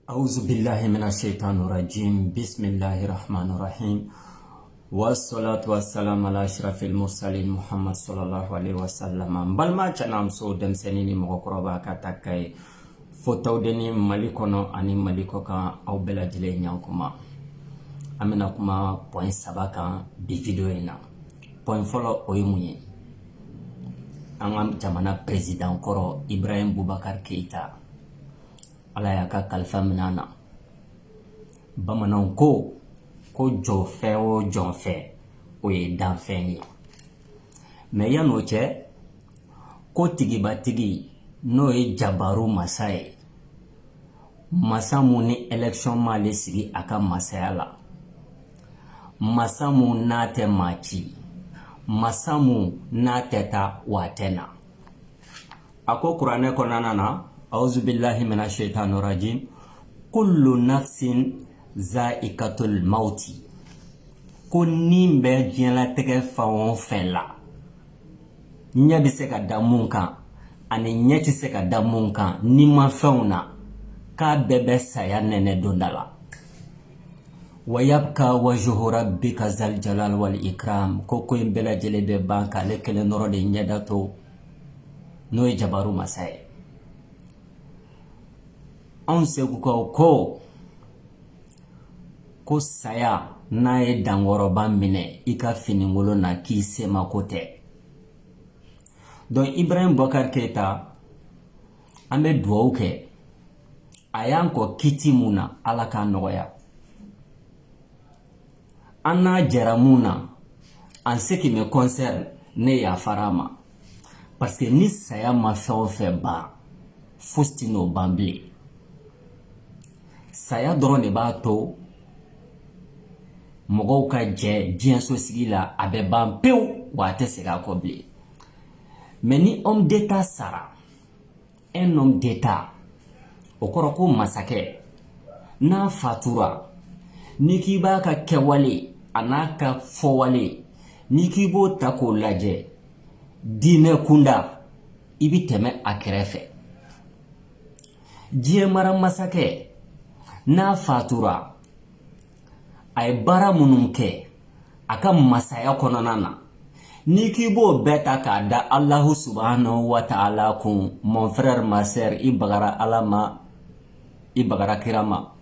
أعوذ بالله من الشيطان الرجيم بسم الله الرحمن الرحيم والصلاة والسلام على أشرف المرسلين محمد صلى الله عليه وسلم بل ما جنام سو دم سنيني مغقربا كتاكي فتودني ملكونا أني ملكوكا أو بلا جلي نيانكما أمنا كما بوين سباكا بفيديوينا بوين فولو أيموني أنغام جمانا بريزيدان كورو إبراهيم بوبكر كيتا ala ya ka kalifa minana bamanan ko jɔ fɛn o jɔn fɛ o ye danfɛn ye mais yan'o cɛ ko tigibatigi n'o ye jabaru masa ye masa mun ni élection m'ale sigi a ka masaya la masa mun n'a tɛ maa ci masa mun n'a tɛ taa wa tɛ na a ko kuranɛ kɔnɔna na أعوذ بالله من الشيطان الرجيم كل نفس ذائقة الموت كونين بجيلا تكفاون فلا نيبي سيكا دامونكا أني نيتي سيكا دامونكا نيما فونا كا بيبي سايا نيني دوندالا ويبقى وجه ربك ذا الجلال والإكرام كوكو يمبلا جلي ببانكا لكل نورو دي نيداتو نوي جبارو مساي on se ko saya na ye dangoroba mine ika finingolo na ki sema kote don Ibrahim Boubacar Keita ambe duwawu ke ayan ko kiti muna ala ka nogoya anna jaramuna en ce qui me concerne ne ya farama parce que ni saya ma fait ba fustino bamble saya dɔrɔn de b'a to mɔgɔw ka jɛ diɲɛ so sigi la a bɛ ban pewu wa a tɛ segin a kɔ bilen mais ni homme d'état sara un homme d'état o kɔrɔ ko masakɛ n'a fatura ni k'i b'a ka kɛwale a n'a ka fɔwale ni k'i b'o ta k'o lajɛ diinɛ kunda i bi tɛmɛ a kɛrɛfɛ diɲɛ mara masakɛ n'a fatura a ye baara minnu kɛ a ka masaya kɔnɔna na ni k'i b'o bɛɛ ta k'a da Allahu subhanahu wa ta'ala kun mon frère ma sœur i bagara Ala ma i bagara kira ma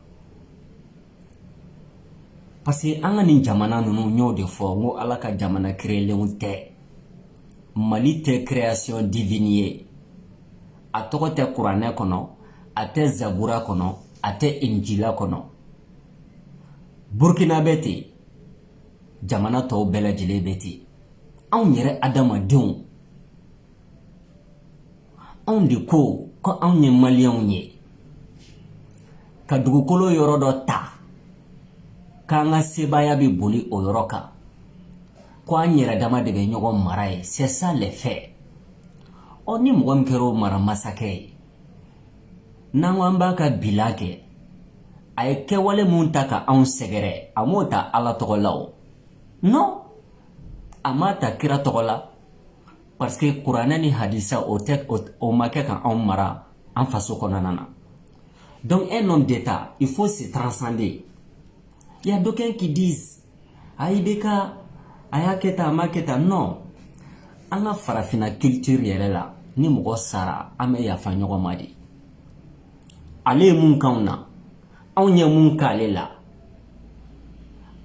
parce que an ka nin jamana ninnu n y'o de fɔ n ko Ala ka jamana créelenw tɛ Mali tɛ création divine ye a tɔgɔ tɛ kuranɛ kɔnɔ a tɛ zabura kɔnɔ a tɛ injila kɔnɔ Burkina bɛ ten jamana tɔw bɛɛ lajɛlen bɛ ten anw yɛrɛ adamadenw anw de ko anw ye maliyɛnw ye ka dugukolo yɔrɔ dɔ ta k'an ka sebaya bɛ boli o yɔrɔ kan ko an yɛrɛ dama de bɛ ɲɔgɔn mara ye c'est ça les faits ɔ ni mɔgɔ min kɛra o maramasakɛ ye n'an ko an b'a ka bila kɛ a ye kɛwale mun ta ka anw sɛgɛrɛ a m'o ta Ala tɔgɔ la o non a m'a ta kira tɔgɔ la parce que kuranɛ ni hadisa o ma kɛ ka anw mara an faso kɔnɔna na donc un homme d'état il faut se transcender il y a d'aucuns qui disent ayi bɛ ka a y'a kɛ tan a ma kɛ tan non an ka farafina culture yɛrɛ la ni mɔgɔ sara an bɛ yafa ɲɔgɔn ma de ale ye mun k'anw na anw ye mun k'ale la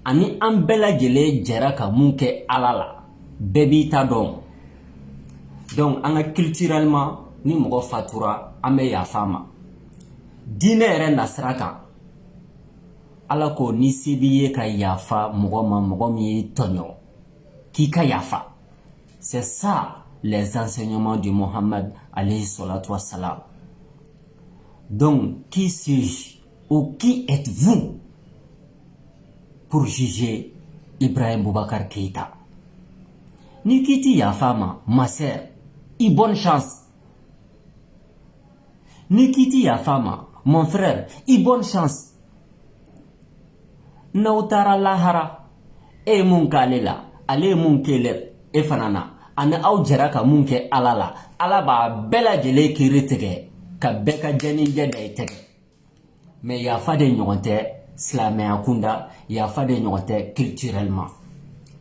ani an bɛɛ lajɛlen jɛra ka mun kɛ Ala la bɛɛ b'i ta dɔn donc an ka culturellement ni mɔgɔ fatura an bɛ yafa ma diinɛ yɛrɛ nasira kan Ala ko ni se b'i ye ka yafa mɔgɔ ma mɔgɔ min y'i tɔɲɔ k'i ka yafa c'est ça les enseignements de Mohammed alayhi salatu wa salam. Donc, qui suis-je ou qui êtes-vous pour juger Ibrahim Boubacar Keita? Nikiti Yafama, ma sœur, bonne chance. Nikiti Yafama, mon frère, bonne chance. Nautara lahara, mun kalela, ale mun kele, fanana, ane au jaraka mun ke alala, alaba bela jele kiri tege. Ka bɛɛ ka jɛnijɛ da i tɛgɛ mais yafa de ɲɔgɔn tɛ silamɛya kunda, yafa de ɲɔgɔn tɛ culturellement.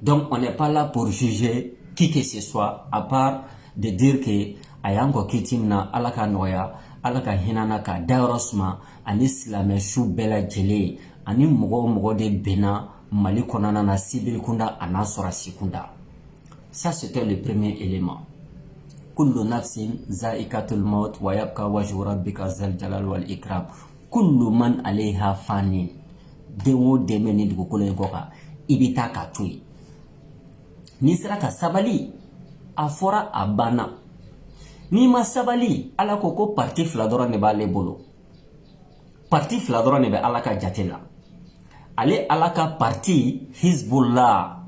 Donc on n'est pas là pour juger qui que ce soit, à part de dire que ayant ko kitimna ala ka nɔgɔya, ala ka hinana ka dayɔrɔ suma ani silamɛ su bɛɛ lajɛlen ani mɔgɔ de bena Mali kɔnɔna na civil kunda ana sɔrasi kunda. Ça c'était le premier élément. Kullu nafsin zaikatul maut wa yabqa wajhu rabbika zal jalal wal ikram. Kullu man alayha fanin. Dewo demeni dugukolo goka ibita ka tuyi. Ni sera ka sabali a fɔra a banna. Ni ma sabali ala ko parti fila dɔrɔn de b'ale bolo. Parti fila dɔrɔn de bɛ ala ka jate la. Ale ala ka parti Hizbullah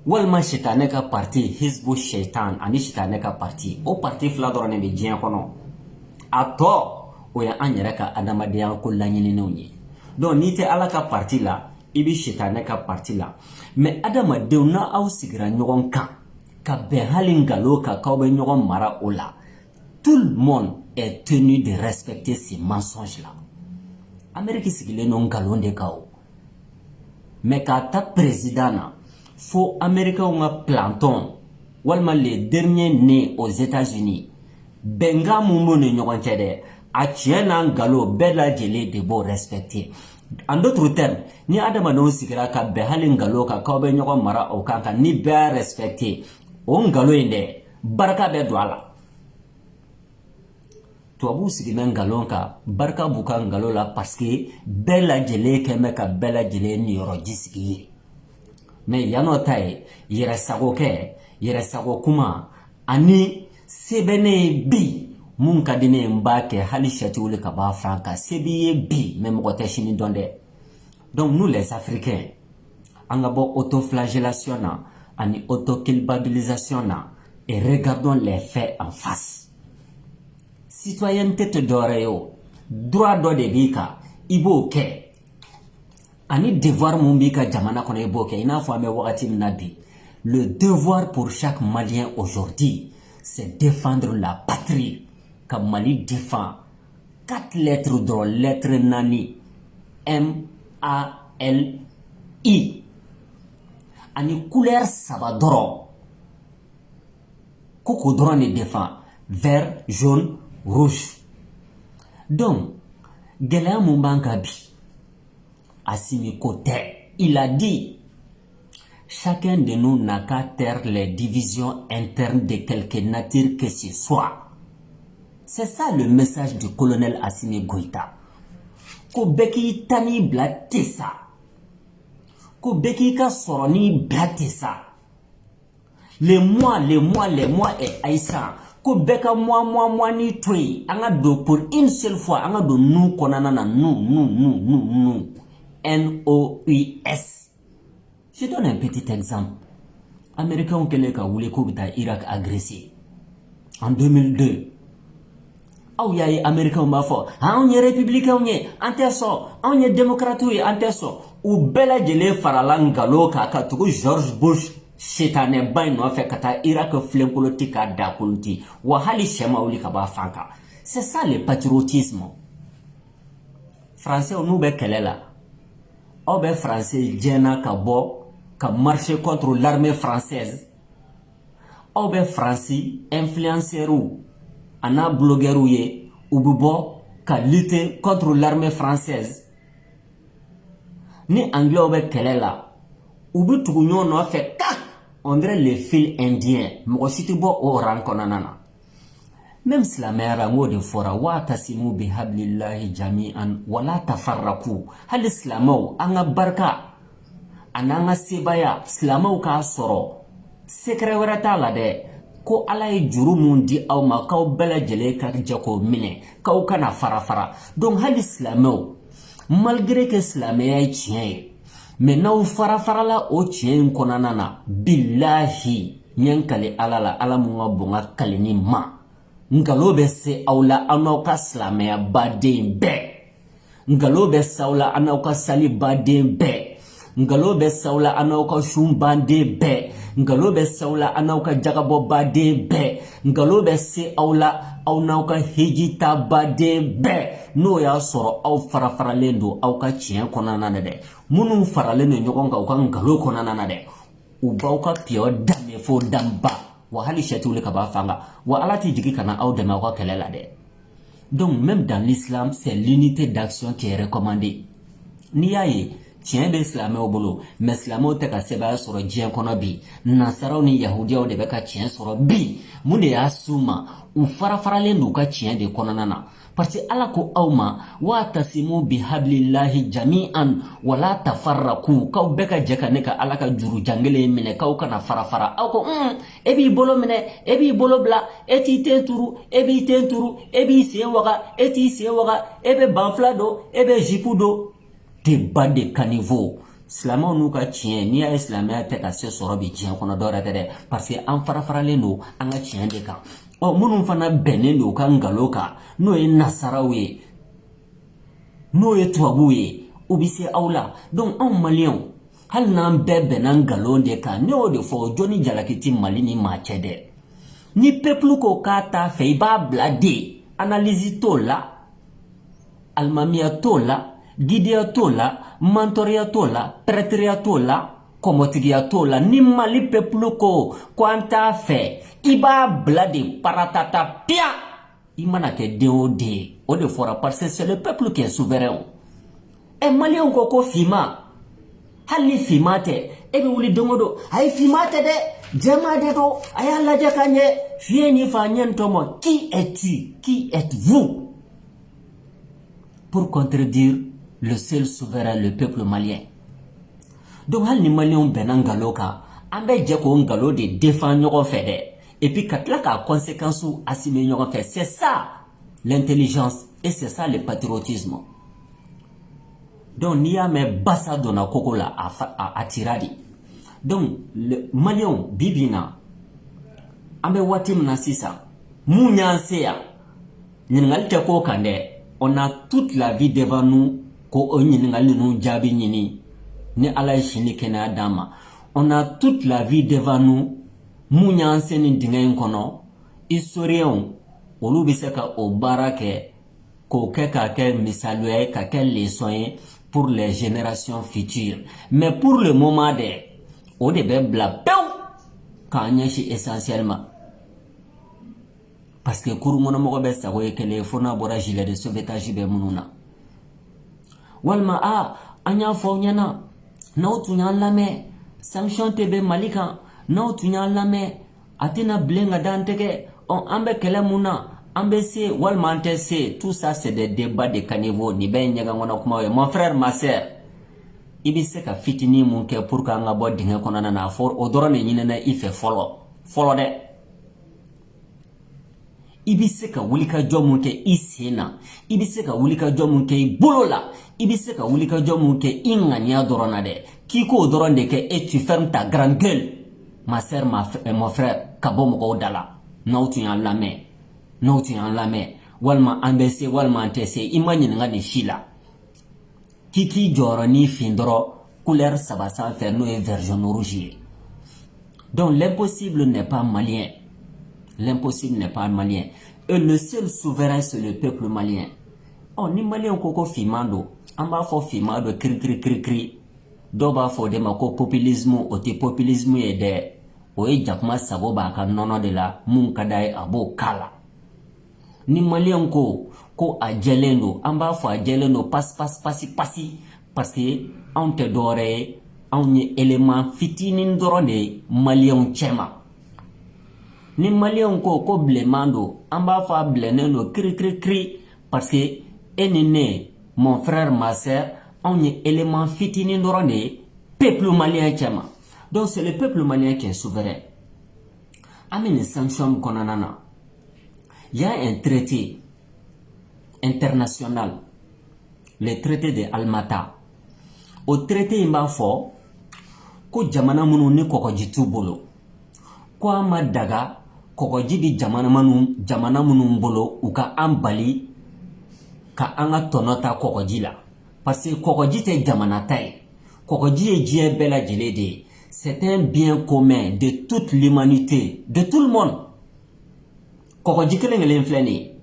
walma shaitanɛ ka parti Hizbu Shaitan ani shaitanɛ ka parti. O parti fila dɔrɔn de bɛ diɲɛ kɔnɔ. A tɔ o ye an yɛrɛ ka adamadenya ko laɲininenw ye. Donc n'i tɛ ala ka parti la i bɛ shaitanɛ ka parti la. Mais adamadenw na aw sigira ɲɔgɔn kan ka bɛn hali ngalon kan k'aw bɛ ɲɔgɔn mara o la. Tout le monde est tenu de respecter ces mensonges là. Amérique sigilen non ngalon de kan o. Mais k'a ta président na fo américains ka planton walima les derniers nés aux États-Unis bɛnkan mun b'u ni ɲɔgɔn cɛ dɛ a tiɲɛ n'a ngalon bɛɛ lajɛlen de b'o respecter. En d'autres termes, ni adamadenw sigira ka bɛn hali ngalon kan k'aw bɛ ɲɔgɔn mara o kan ni bɛɛ y'a respecter o ngalon in dɛ barika bɛ don a la. Tubabuw sigilen ngalon kan barika b'u ka ngalon la parce que bɛɛ lajɛlen kɛn bɛ ka bɛɛ lajɛlen niyɔrɔji sigi ye. Mais yan'o ta ye yɛrɛsago kɛ yɛrɛsago kuma ani sɛbɛnne ye bi mun ka di ne ye n b'a kɛ hali sɛti wuli ka b'a fan kan se b'i ye bi mais mɔgɔ tɛ sini dɔn dɛ. Donc nous les Africains an ka bɔ autoflagellation na ani autoculpabilisation na et regardons les faits en face. Citoyenneté te dɔwɛrɛ ye o droit dɔ de b'i kan i b'o kɛ. Ani devoir mun b'i ka jamana kɔnɔ i b'o kɛ. I n'a fɔ an bɛ wagati min na bi. Le devoir pour chaque Malien aujourd'hui c'est défendre la patrie. Ka Mali défend 4 lettres dɔrɔn lettre naani MALI ani couleur 3 dɔrɔn k'o dɔrɔn de défend vert jaune rouge. Donc gɛlɛya mun b'an kan bi Assimi ko tɛ. Il a dit chacun de nous n'a qu'à taire les divisions internes de quelque nature que ce soit. C'est ça le message du colonel Assimi Goïta. Ko bɛɛ k'i ta n'i bila ten sa. Ko bɛɛ k'i ka sɔrɔ n'i bila ten sa. Les mois est Aïssa. Ko bɛɛ ka mois ni to yen. An ka don pour une seule fois an ka don nu kɔnɔna na nu. NOUS. Je donne un petit exemple. Américains kɛlen ka wuli k'u bɛ taa Irak agresser en 2002. Aw y'a ye Américains b'a fɔ anw ye républicains ye an tɛ sɔn anw ye démocrates ye an tɛ sɔn. U bɛɛ lajɛlen farala ngalon kan ka tugu George Bush sitanɛba in nɔfɛ ka taa Irak filenkoloti k'a dakoloti wa hali sɛ ma wuli ka bɔ a fan kan. C'est ça le patriotisme. Français n'u bɛ kɛlɛ la. Aw bɛ français jɛna ka bɔ ka marcher contre l'armée française. Aw bɛ français influenceurs ana blogueurs ye u bɛ bɔ ka lutter contre l'armée française. Ni anglais bɛ kɛlɛ la u bɛ tugu ɲɔgɔn nɔfɛ ka on dirait les fils indiens mɔgɔ si tɛ bɔ o rang kɔnɔna na. Même silamɛya ra ŋ'o de fɔra wa'tasimu bihablillahi jami'an wala tafarraku. Hali silamɛw an ka barika ani an ka sebaya silamɛw k'a sɔrɔ secret wɛrɛ t'a la dɛ. Ko ala ye juru mun di aw ma k'aw bɛɛ lajɛlen ka jɛ k'o minɛ k'aw kana fara. Donc hali silamɛw malgré que silamɛya ye tiɲɛ ye mais n'aw fara-farala o tiɲɛ in kɔnɔna na billahi ɲɛ kale ala la ala mun ka bon ka kale ni ma. Ngalon bɛ se aw la an n'aw ka silamɛya baden bɛɛ. Ngalon bɛ se aw la an n'aw ka sali baden bɛɛ. Ngalon bɛ se aw la an n'aw ka sun baden bɛɛ. Ngalon bɛ se aw la an n'aw ka jagabɔ baden bɛɛ. Ngalon bɛ se aw la aw n'aw ka hejita baden bɛɛ n'o y'a sɔrɔ aw farafaralen don aw ka tiɲɛ kɔnɔna na dɛ minnu faralen don ɲɔgɔn kan u ka ngalo kɔnɔna na dɛ u b'aw ka piyɔ dame fo danba wa hali sɛ tɛ wuli ka b'a fanga wa ala tɛ jigi kana aw dɛmɛ aw ka kɛlɛ la dɛ. Donc même dans l'islam c'est l'unité d'action qui est recommandée. N'i y'a ye tiɲɛ bɛ silamɛw bolo mais silamɛw tɛ ka sɛbɛya sɔrɔ diɲɛ kɔnɔ bi nasaraw ni yahudiyaw de bɛ ka tiɲɛ sɔrɔ bi mun de y'a s'u ma u farafaralen don u ka tiɲɛ de kɔnɔna na parce que ala ko aw ma wa'tasimu bihablillahi jami'an wala tafarraqu k'aw bɛɛ ka jɛ ka ne ka ala ka juru jangelen minɛ k'aw kana farafara aw ko e b'i bolo minɛ e b'i bolo bila e t'i ten turu e b'i ten turu e b'i sen waga e t'i sen waga e bɛ banfula don e bɛ jipu don débat de caniveau silamɛw n'u ka tiɲɛ n'i y'a ye silamɛya tɛ ka se sɔrɔ bi diɲɛ kɔnɔ dɔwɛrɛ tɛ dɛ parce que an farafaralen don an ka tiɲɛ de kan minnu fana bɛnnen don u ka ngalo kan n'o ye nasaraw ye n'o ye tubabuw ye u bɛ se aw la donc anw maliyɛnw hali n'an bɛɛ bɛnna ngalon de kan ne y'o de fɔ jɔnni jalaki tɛ mali ni maa cɛ dɛ ni peuple ko k'a t'a fɛ i b'a bila de analyse t'o la alimamiya t'o la guideya t'o la mentoriya t'o la prêtreya t'o la kɔmɔtigiya t'o la ni mali peuple ko an t'a fɛ i b'a bila de paratata pia i mana kɛ den o den o de fɔra parce que c'est le peuple qui est souverain maliyɛnw ko fima hali ni fima tɛ e bɛ wuli don o don ayi fima tɛ dɛ jɛma de don a y'a lajɛ ka ɲɛ fiɲɛ ni fa ɲɛ tɔmɔ qui es-tu qui êtes-vous pour contredire le seul souverain, le peuple malien. Donc, hal ni malien bɛnna ngalo kan, an bɛ jɛ k'o ngalo de défend ɲɔgɔn fɛ dɛ. Et puis, ka tila k'a conséquence assumer ɲɔgɔn fɛ. C'est ça l'intelligence et c'est ça le patriotisme. Donc, n'i y'a mɛn basa donna koko la a tira de. Donc, le malien bibi na, an bɛ waati min na sisan, mun y'an se yan, ɲininkali tɛ k'o kan dɛ. On a toute la vie devant nous. Ko ɲininkali ninnu jaabi ɲini ni ala ye sini kɛnɛya d'an ma on a toute la vie devant nous mun y'an se nin dingɛ in kɔnɔ historiens olu bɛ se ka o baara kɛ k'o kɛ ka kɛ misaliya ye ka kɛ leçon ye pour les générations futures mais pour le moment dɛ o de bɛ bila pewu k'an ɲɛsin essentiellement parce que kurukɔnɔmɔgɔ bɛ sago ye kelen ye fo n'a bɔra gilet de sauvetage bɛ minnu na walma an y'a fɔ aw ɲɛna n'aw tun y'an lamɛn sanction tɛ bɛ mali kan n'aw tun y'an lamɛn a tɛna bilen ka d'an tɛgɛ an bɛ kɛlɛ mun na an bɛ se walima an tɛ se tout ça c'est des débats de caniveau nin bɛɛ ye ɲɛgɛn kɔnɔ kumaw ye mon frère ma sœur i bɛ se ka fitinin mun kɛ pour que an ka bɔ dingɛ kɔnɔna na o dɔrɔn de ɲinina i fɛ fɔlɔ dɛ i bɛ se ka wulikajɔ mun kɛ i sen na i bɛ se ka wulikajɔ mun kɛ i bolo la i bɛ se ka wulikajɔ mun kɛ i ŋaniya dɔrɔn na dɛ k'i k'o dɔrɔn de kɛ et tu fermes ta grande gueule ma sœur mon frère ka bɔ mɔgɔw da la n'aw tun y'an lamɛn walima an bɛ se walima an tɛ se i ma ɲininka nin si la k'i jɔyɔrɔ n'i fin dɔrɔn couleur saba sanfɛ n'o ye vert jaune rouge ye donc l'impossible n'est pas malien. L'impossible n'est pas malien. Et le seul souverain, c'est le peuple malien. Ni malien koko fimando, an b'a fɔ fimando kiri. Dɔw b'a fɔ de ma ko populisme, o tɛ populisme ye dɛ. O ye jakuma sago b'a ka nɔnɔ de la, mun ka d'a ye a b'o k'a la. Ni malien ko a jɛlen don, an b'a fɔ a jɛlen don pasi. Parce que anw tɛ dɔwɛrɛ ye, anw ye élément fitinin dɔrɔn de ye malien cɛma. Ni malien ko bilenman don an b'a fɔ a bilennen don kiri parce que e ni ne mon frère ma sœur anw ye élément fitinin dɔrɔn de ye peuple malien cɛma donc c'est le peuple malien qui est souverain an bɛ nin sanction kɔnɔna na il y a un traité international le traité de Almata o traité in b'a fɔ ko jamana minnu ni kɔgɔji t'u bolo ko an ma daga kɔgɔji bi jamana minnu bolo u ka an bali ka an ka tɔnɔ ta kɔgɔji la parce que kɔgɔji tɛ jamana ta ye kɔgɔji ye diɲɛ bɛɛ lajɛlen de ye c'est un bien commun de toute l'humanité de tout le monde kɔgɔji kelen filɛ nin ye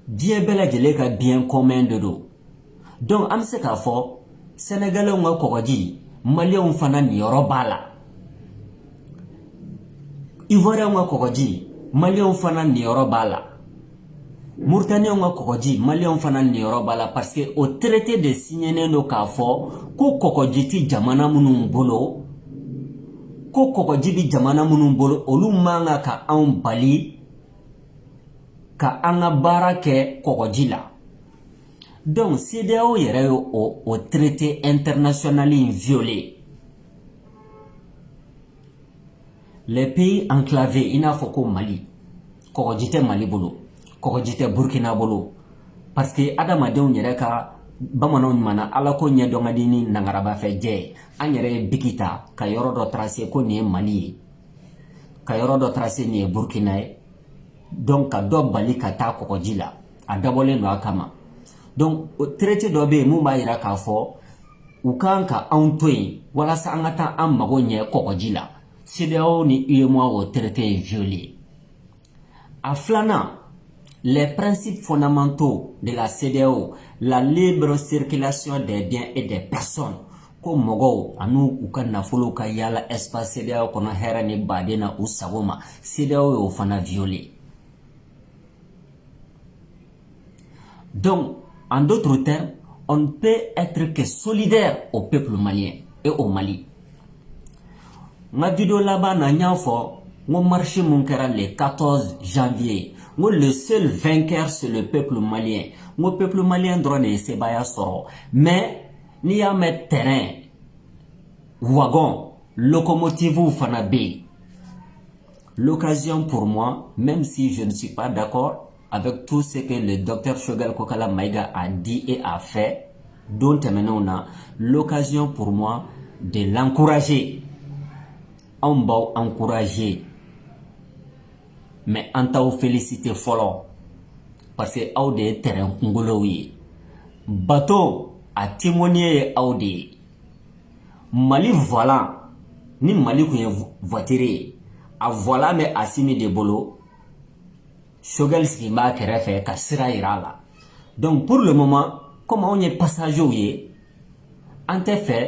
diɲɛ bɛɛ lajɛlen ka bien commun de don donc an bɛ se k'a fɔ Sénégalais ka kɔgɔji Maliens fana niyɔrɔ b'a la Ivoiriens ka kɔgɔji Maliens fana niyɔrɔ b'a la Mauritaniens ka kɔgɔji Maliens fana niyɔrɔ b'a la parce que au traité de signé don k'a fɔ ko kɔgɔji ti jamana minnu bolo ko kɔgɔji bi jamana minnu bolo olu man ka anw bali ka an ka baara kɛ kɔgɔji la donc CEDEAO yɛrɛ ye o traité international in violé les pays enclavés i n'a fɔ ko Mali kɔgɔji tɛ Mali bolo kɔgɔji tɛ Burkina bolo parce que adamadenw yɛrɛ ka bamananw ɲuman ala ko ɲɛdɔn ka di ni nangaraba fɛ jɛ an yɛrɛ ye biki ta ka yɔrɔ dɔ tracer ko nin ye Mali ye ka yɔrɔ dɔ tracer nin ye Burkina ye donc ka dɔ bali ka taa kɔgɔji la a dabɔlen don a kama donc traité dɔ bɛ yen mun b'a jira k'a fɔ u kan ka anw to yen walasa an ka taa an mago ɲɛ kɔgɔji la CEDEAO ni UEMOA o traité est violé a filanan les principes fondamentaux de la CEDEAO la libre circulation des biens et des personnes ko mɔgɔw anu u ka nafolo ka yala espace CEDEAO kɔnɔ hɛrɛ ni baden na u sago ma CEDEAO y'o fana violé donc en d'autres termes on ne peut être que solidaire au peuple malien et au Mali ma vidéo laban na ɲ'a fɔ ngo marché mun kɛra le 14 janvier ngo le seul vainqueur c'est le peuple malien ngo peuple malien dɔrɔn de ye sebaya sɔrɔ mais n'i y'a mɛn terrain wagon locomotive fana bɛ yen l'occasion pour moi même si je ne suis pas d'accord avec tout ce que le docteur Choguel Kokala Maïga a dit et a fait dont on a l'occasion pour moi de l'encourager on va encourager mais on t'a félicité follow parce que aw de terrain kungolo yi bateau a témoigné aw de Mali volant ni Mali kun ye voiture a volant mais asimi de bolo Choguel sigi b'a kɛrɛfɛ ka sira yira la donc pour le moment comme on est passager ye an tɛ fɛ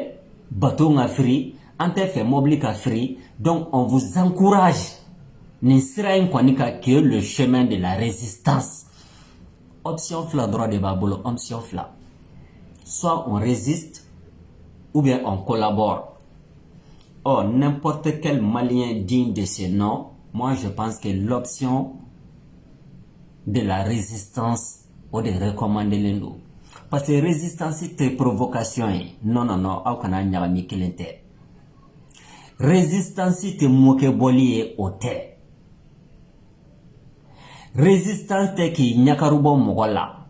bateau ka firi an tɛ fɛ mobile ka firi donc on vous encourage nin sira in kɔni ka que le chemin de la résistance option fila dɔrɔn de b'a bolo option fila soit on résiste ou bien on collabore or n'importe quel Malien digne de ce nom moi je pense que l'option de la résistance ou de recommander l'endo parce que résistance c'est provocation non non non aw kana ɲagami kelen tɛ résistance c'est moke boli o tɛ résistance tɛ k'i ɲakarubɔ mɔgɔ la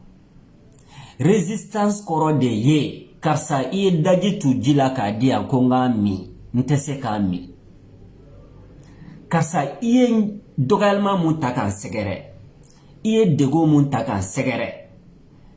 résistance kɔrɔ de ye karisa i ye daji tu ji la k'a di yan ko n k'a min n tɛ se k'a min karisa i ye dɔgɔyalima mun ta k'an sɛgɛrɛ i ye degun mun ta k'an sɛgɛrɛ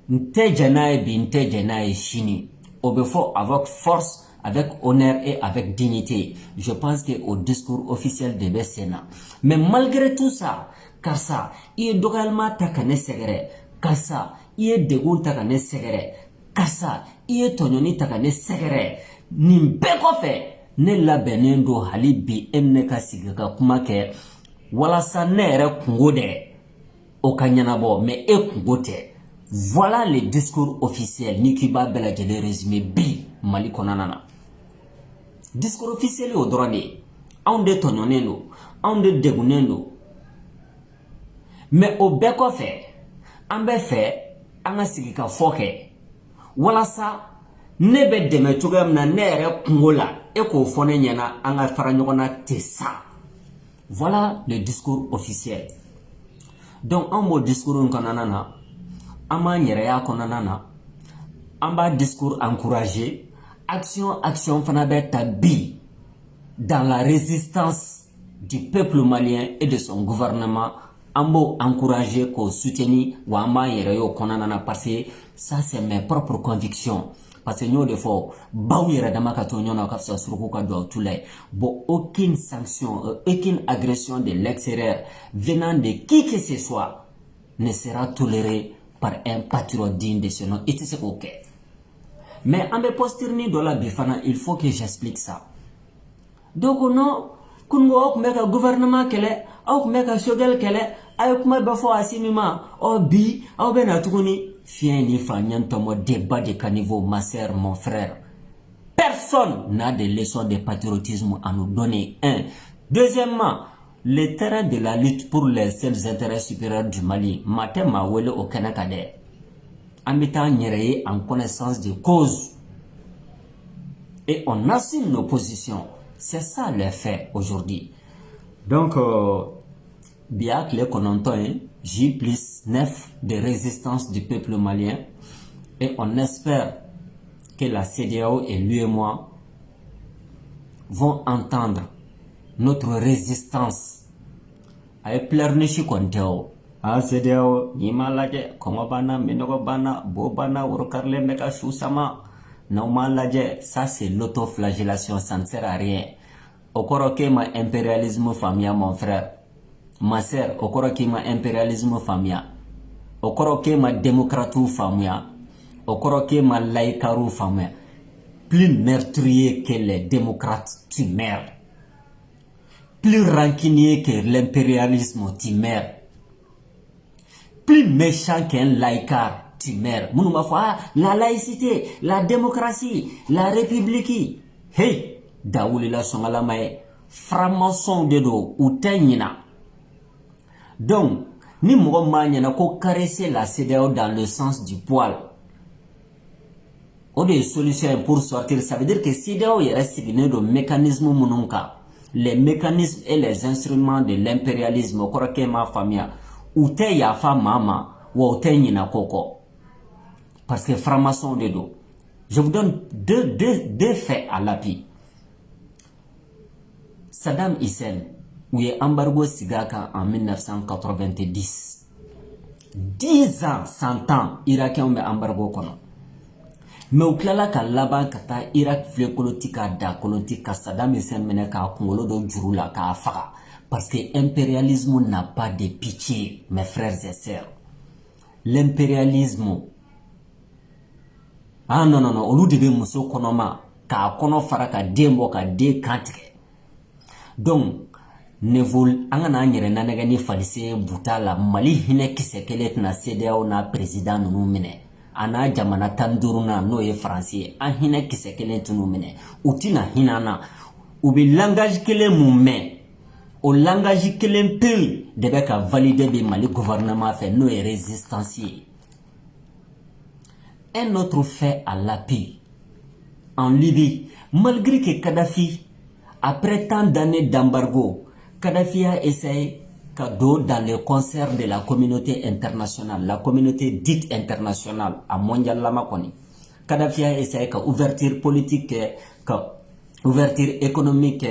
n tɛ jɛn n'a ye bi n tɛ jɛn n'a ye sini o bɛ fɔ avec force avec honneur et avec dignité je pense que au discours officiel de bɛ sen na mais malgré tout ça karisa i ye dɔgɔyalima ta ka ne sɛgɛrɛ karisa i ye degun ta ka ne sɛgɛrɛ karisa i ye tɔɲɔni ta ka ne sɛgɛrɛ nin bɛɛ kɔfɛ ne labɛnnen don hali bi e ne ka sigi ka kuma kɛ walasa ne yɛrɛ kungo dɛ o ka ɲɛnabɔ mais e kungo tɛ voilà le discours officiel ni k'i b'a bɛɛ lajɛlen résumé bi Mali kɔnɔna na discours officiel o dɔrɔn de ye anw de tɔɲɔnnen don anw de degunnen don mais o bɛɛ kɔfɛ an bɛ fɛ an ka sigi ka fɔ kɛ walasa ne bɛ dɛmɛ cogoya min na ne yɛrɛ kungo la e k'o fɔ ne ɲɛna an ka fara ɲɔgɔn na tɛ sa voilà le discours officiel donc an b'o discours in kɔnɔna na an b'an yɛrɛya kɔnɔna na an b'a discours encourager action fana bɛ ta bi dans la résistance du peuple malien et de son gouvernement an b'o encourager k'o soutenir wa an b'an yɛrɛ y'o kɔnɔna na parce que ça c'est mes propres convictions parce que nous, des fois, bon, aucune sanction, aucune agression de l'extérieur venant de qui que ce soit ne sera tolérée par un patriote digne de ce nom. Et c'est ok. Mais en me postirni de la bifana, il faut que j'explique ça. Donc non, kungo meka gouvernement kele, au meka shogel kele, ayo kuma bafo asimima, o bi, au benatuguni, fien ni fanyan tomo débat de caniveau, ma sœur, mon frère. Personne n'a de leçons de patriotisme à nous donner. Un. Deuxièmement, le terrain de la lutte pour les seuls intérêts supérieurs du Mali, matin ma wele au Kanakade. En mettant en connaissance de cause. Et on assume nos positions. C'est ça le fait aujourd'hui. Donc, bien que les connontons, J+9 de résistance du peuple malien. Et on espère que la CEDEAO et l'UEMOA vont entendre notre résistance. Avec pleurnichi konteo. Ah CEDEAO, Nimalaje, Komobana, Minogobana, Bobana, Urokarle, Meka Shusama. Ça c'est l'autoflagellation, ça ne sert à rien. Okoroke ma impérialisme famia, mon frère. Ma sœur, okoroke ma impérialisme famia. Okoroke ma démocratie famia. Okoroke ma laïcarou famia. Plus meurtrier que les démocrates, tu meurs. Plus rancunier que l'impérialisme, tu meurs. Plus méchant qu'un laïcard. Tu meurs. La laïcité, la démocratie, la république. Hey, Daouli la songalamae, franc-maçon de do, ou tenina. Donc, ni m'goma n'a qu'au caresser la CEDEAO dans le sens du poil. Ou des solutions pour sortir, ça veut dire que CEDEAO est resté de mécanismes mononka. Les mécanismes et les instruments de l'impérialisme, au koroke ma famille, ou te yafa mama, ou te nina koko. Parce que franc-maçon de dos. Je vous donne deux faits à l'appui. Saddam Hussein, où il y a embargo Sigaka en 1990. 10 ans, 100 ans, Irakien ont embargo kono. Mais au klala ka laban kata Irak fle kolotika da kolotika Saddam Hussein mene ka kongolo do jurula ka faga. Parce que l'impérialisme n'a pas de pitié, mes frères et sœurs. L'impérialisme. Ah non, olu de be muso konoma ka kono fara ka dembo ka de kantike. Donc, ne vol angana nyere nanega ni falise butala Mali hine kisekele na CEDEAO na président nunu mine. Ana jamana tanduruna no ye français an hine kisekele tunu mine. Utina hinana ubi langage kele moumen. Au langage kele pil debe ka valider be Mali gouvernement fait no ye résistancier. Un autre fait à l'appui. En Libye, malgré que Kadhafi, après tant d'années d'embargo, Kadhafi a essayé dans le concert de la communauté internationale, la communauté dite internationale, à mondial Lamakoni. Kadhafi a essayé d'ouverture politique, ouverture économique,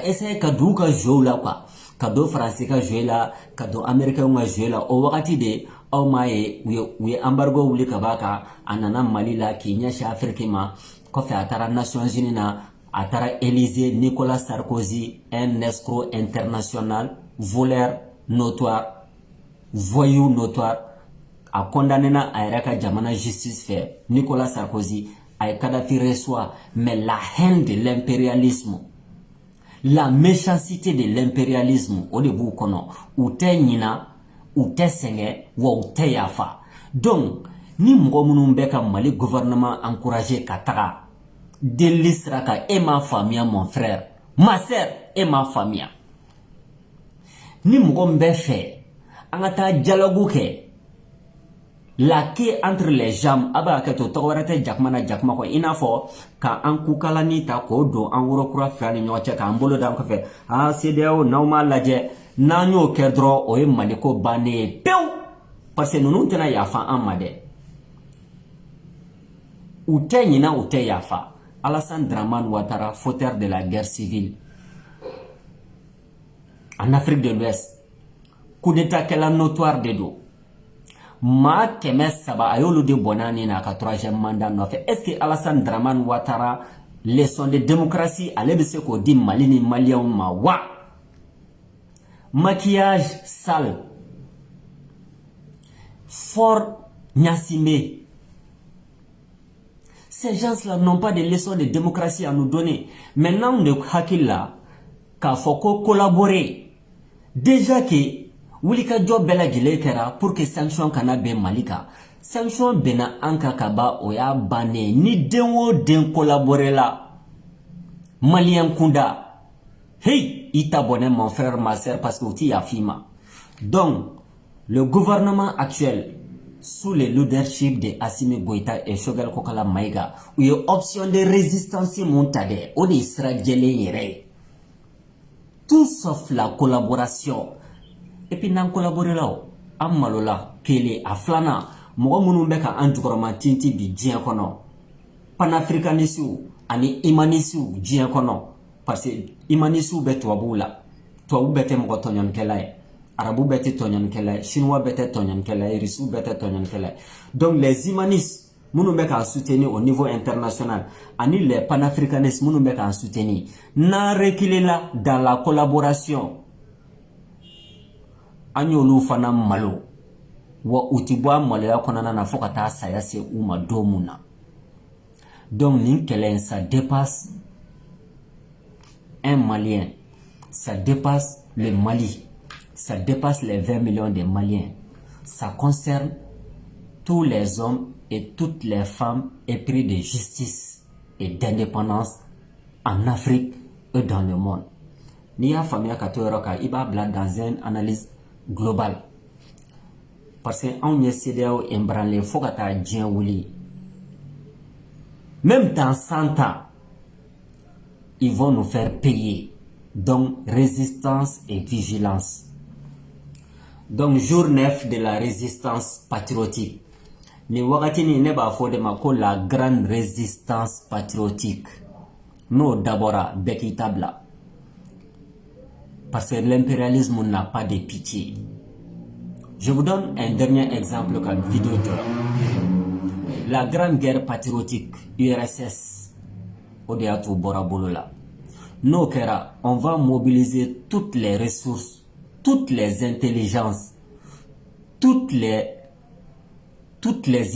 essayé de jouer là, kado français ka jouer là, kado américain ka jouer là, au wakati de au maye oui embargo wuli kabaka anana Mali la Kenya chez Afrique ma kofi atara Nations Unies na atara Élysée Nicolas Sarkozy un escroc international voleur notoire voyou notoire a condamné na aéraka jamana justice fait Nicolas Sarkozy a Kadhafi reçoit mais la haine de l'impérialisme. La méchanceté de l'impérialisme au début kono ou te nina ou te senge ou te yafa. Donc ni mgo munun beka Mali gouvernement encouragé katara delisraka et ma famille mon frère ma sœur et ma famille ni mgo mbe fait angata dialogue ke la quai entre les jambes aba ka to togorete jakmana jakma ko inafo ka an kukalani ta ko do an woro kura fani nyoche ka mbolo dam ko fe a CEDEAO nawma laje nanyo kedro o e Maliko bane pew parce que nous tena yafa amade ou tenyina ou te yafa Alassane Dramane Ouattara fauteur de la guerre civile en Afrique de l'Ouest coup d'état qu'elle a notoire de dos Ma kɛmɛ saba a y'olu de bɔnna ni na ka troisième mandat nɔfɛ. Est-ce que Alassane Dramane Ouattara leçon de démocratie ale bɛ se k'o di Mali ni maliyɛnw ma wa? Maquillage sale. Fort Gnassingbé. Ces gens-là n'ont pas de leçons de démocratie à nous donner. Maintenant, on est hakila k'a fɔ ko collaborer. Déjà que wulika jɔ bɛɛ lajɛlen kɛra pour que sanction kana bɛn Mali kan. Sanction bɛnna an kan ka ban o y'a bannen. Ni den o den collaborer la Malien kunda. Hey, i t'a bɔnɛ mon frère, ma sœur, parce que o ti yafi ma. Donc, le gouvernement actuel sous le leadership de Assimi Goïta et Choguel Kokala Maïga, où il y a option de résistance montade, on est israélien. Tout sauf la collaboration. Et puis, n'en collaborer là, en malola, kele, a flana, mouga mounoubeka en jukoroman tinti bi djien kono. Panafricanisou, ani imanisou, djien kono. Parce que imanisou bet wabou la. Toi bete mouga tonyon kelaye. Arabou bete tonyon kelaye. Chinois bete tonyon kelaye. Rissou bete tonyon kelaye. Donc les imanistes, mounoubeka en soutenir au niveau international. Ani les panafricanistes, mounoubeka en soutenir. N'a reculé là dans la collaboration. Anyolu fana malo wa utibwa maloya konana na fokata sayase uma domuna. Donc ninkelen ça dépasse un Malien, ça dépasse le Mali, ça dépasse les 20 millions de Maliens, ça concerne tous les hommes et toutes les femmes épris de justice et d'indépendance en Afrique et dans le monde. Nia famia katoroka iba blad dans une analyse global. Parce qu'on y a CDAO embranlé, faut que ta djien wuli. Même dans 100 ans, ils vont nous faire payer. Donc, résistance et vigilance. Donc, jour 9 de la résistance patriotique. Ni wakati ni neba fode mako la grande résistance patriotique. Nous d'abord, bekitabla. Parce que l'impérialisme n'a pas de pitié. Je vous donne un dernier exemple comme vidéo de la grande guerre patriotique URSS Odiatou Borabolola. Nous, on va mobiliser toutes les ressources, toutes les intelligences, toutes les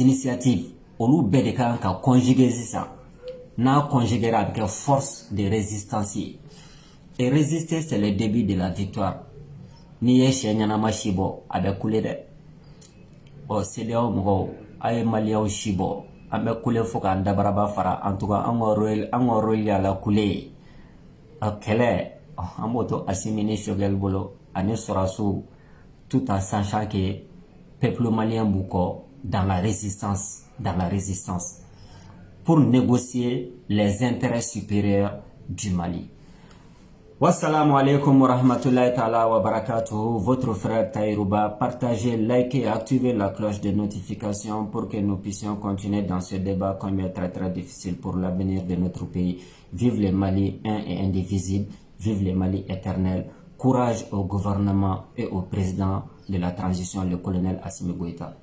initiatives. On nous bédéka qu'à conjuguer ça. N'a conjugué avec force de résistance. Et résister, c'est le début de la victoire. Ni ye shenyana shibo abe kule de. O CEDEAO mgo aye Maliaw shibo abe kule foka ndabaraba fara en tout cas angorol ya la kule. Kele amboto Assimi Choguel bolo ani sorasu tout en sachant que peuple malien bouko dans la résistance pour négocier les intérêts supérieurs du Mali. Wassalamu alaikum wa rahmatullahi ta'ala wa barakatuhu. Votre frère Taïrouba, partagez, likez et activez la cloche de notification pour que nous puissions continuer dans ce débat comme il est très très difficile pour l'avenir de notre pays. Vive le Mali un et indivisible, vive le Mali éternel. Courage au gouvernement et au président de la transition, le colonel Assimi Goïta.